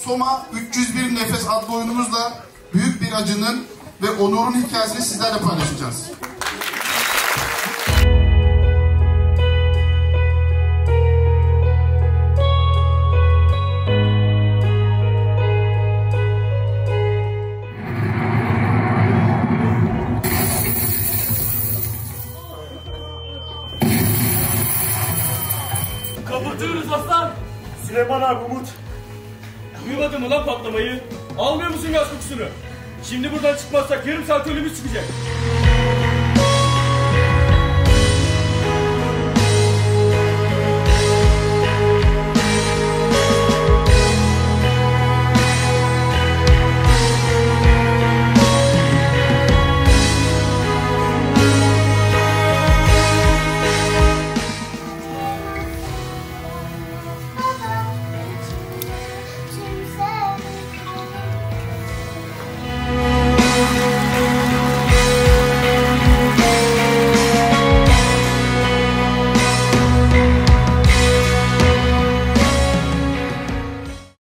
Soma 301 Nefes adlı oyunumuzla büyük bir acının ve onurun hikayesini sizlerle paylaşacağız. Kapatıyoruz aslan. Süleyman abi, Umut. Duymadın mı lan patlamayı? Almıyor musun gaz kokusunu? Şimdi buradan çıkmazsak yarım saat ölümümüz çıkacak.